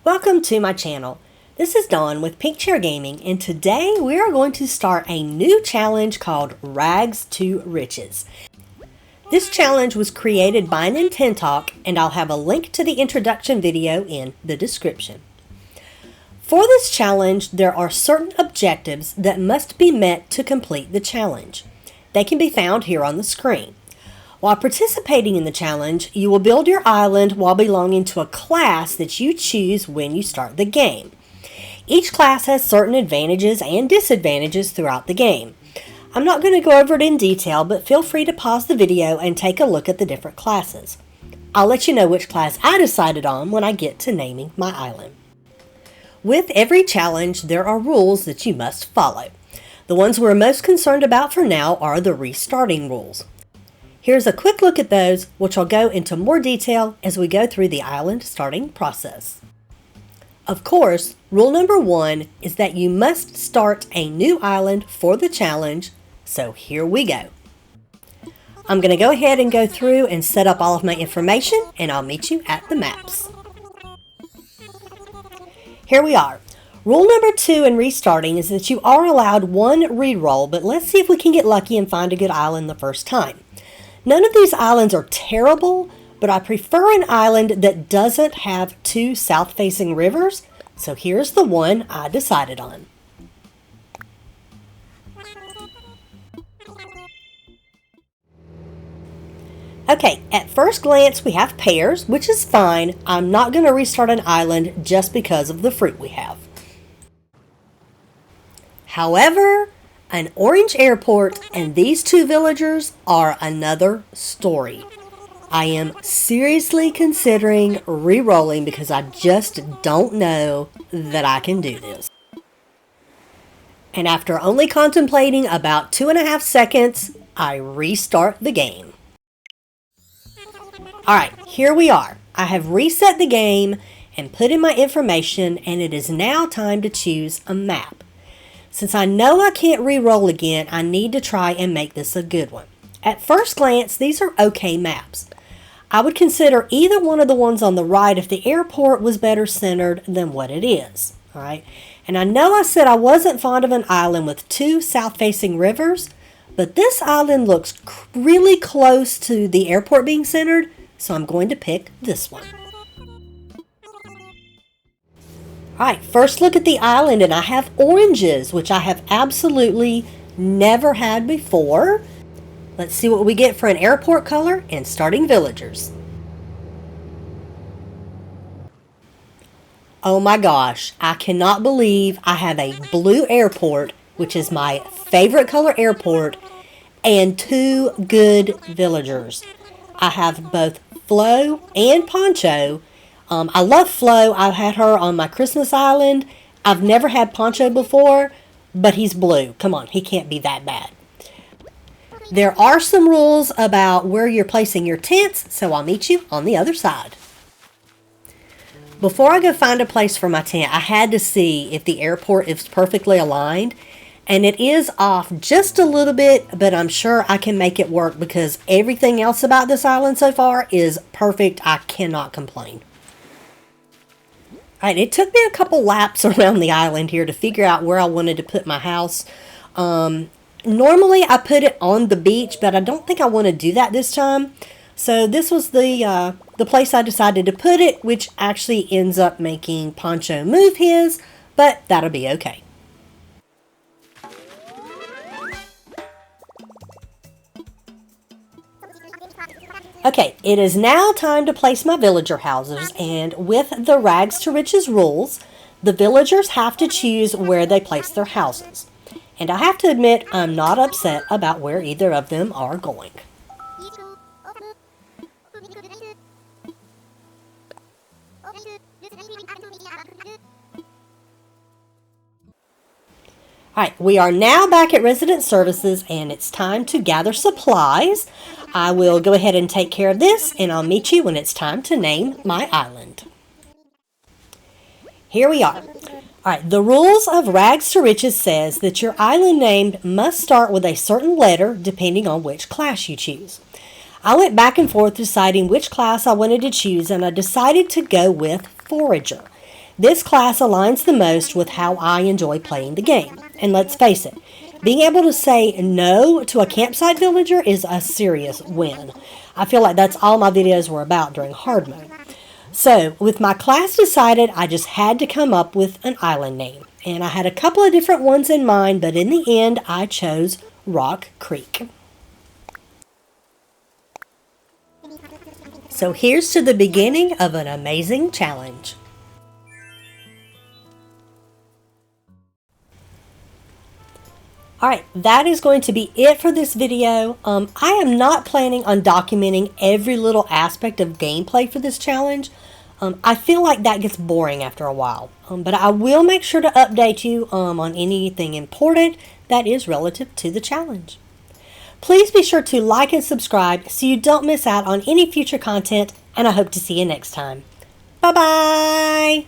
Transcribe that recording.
Welcome to my channel. This is Dawn with Pink Chair Gaming, and today we are going to start a new challenge called Rags to Riches. This challenge was created by Nintentalk, and I'll have a link to the introduction video in the description. For this challenge, there are certain objectives that must be met to complete the challenge. They can be found here on the screen. While participating in the challenge, you will build your island while belonging to a class that you choose when you start the game. Each class has certain advantages and disadvantages throughout the game. I'm not going to go over it in detail, but feel free to pause the video and take a look at the different classes. I'll let you know which class I decided on when I get to naming my island. With every challenge, there are rules that you must follow. The ones we're most concerned about for now are the restarting rules. Here's a quick look at those, which I'll go into more detail as we go through the island starting process. Of course, rule number 1 is that you must start a new island for the challenge, so here we go. I'm going to go ahead and go through and set up all of my information, and I'll meet you at the maps. Here we are. Rule number 2 in restarting is that you are allowed one reroll, but let's see if we can get lucky and find a good island the first time. None of these islands are terrible, but I prefer an island that doesn't have two south-facing rivers, so here's the one I decided on. Okay, at first glance we have pears, which is fine. I'm not going to restart an island just because of the fruit we have. However, an orange airport and these two villagers are another story. I am seriously considering re-rolling because I just don't know that I can do this. And after only contemplating about 2.5 seconds, I restart the game. Alright, here we are. I have reset the game and put in my information, and it is now time to choose a map. Since I know I can't re-roll again, I need to try and make this a good one. At first glance, these are okay maps. I would consider either one of the ones on the right if the airport was better centered than what it is. All right? And I know I said I wasn't fond of an island with two south-facing rivers, but this island looks really close to the airport being centered, so I'm going to pick this one. Alright, first look at the island, and I have oranges, which I have absolutely never had before. Let's see what we get for an airport color and starting villagers. Oh my gosh, I cannot believe I have a blue airport, which is my favorite color airport, and two good villagers. I have both Flo and Poncho. I love Flo. I've had her on my Christmas island. I've never had Poncho before, but he's blue. Come on, he can't be that bad. There are some rules about where you're placing your tents, so I'll meet you on the other side. Before I go find a place for my tent, I had to see if the airport is perfectly aligned, and it is off just a little bit, but I'm sure I can make it work because everything else about this island so far is perfect. I cannot complain. Alright, it took me a couple laps around the island here to figure out where I wanted to put my house. Normally I put it on the beach, but I don't think I want to do that this time. So this was the place I decided to put it, which actually ends up making Poncho move his, but that'll be okay. Okay, it is now time to place my villager houses, and with the Rags to Riches rules, the villagers have to choose where they place their houses. And I have to admit, I'm not upset about where either of them are going. Alright, we are now back at Resident Services, and it's time to gather supplies. I will go ahead and take care of this, and I'll meet you when it's time to name my island. Here we are. Alright, the rules of Rags to Riches says that your island name must start with a certain letter depending on which class you choose. I went back and forth deciding which class I wanted to choose, and I decided to go with Forager. This class aligns the most with how I enjoy playing the game. And let's face it, being able to say no to a campsite villager is a serious win. I feel like that's all my videos were about during hard mode. So, with my class decided, I just had to come up with an island name. And I had a couple of different ones in mind, but in the end, I chose Rock Creek. So here's to the beginning of an amazing challenge. Alright, that is going to be it for this video. I am not planning on documenting every little aspect of gameplay for this challenge. I feel like that gets boring after a while. But I will make sure to update you on anything important that is relative to the challenge. Please be sure to like and subscribe so you don't miss out on any future content, and I hope to see you next time. Bye-bye!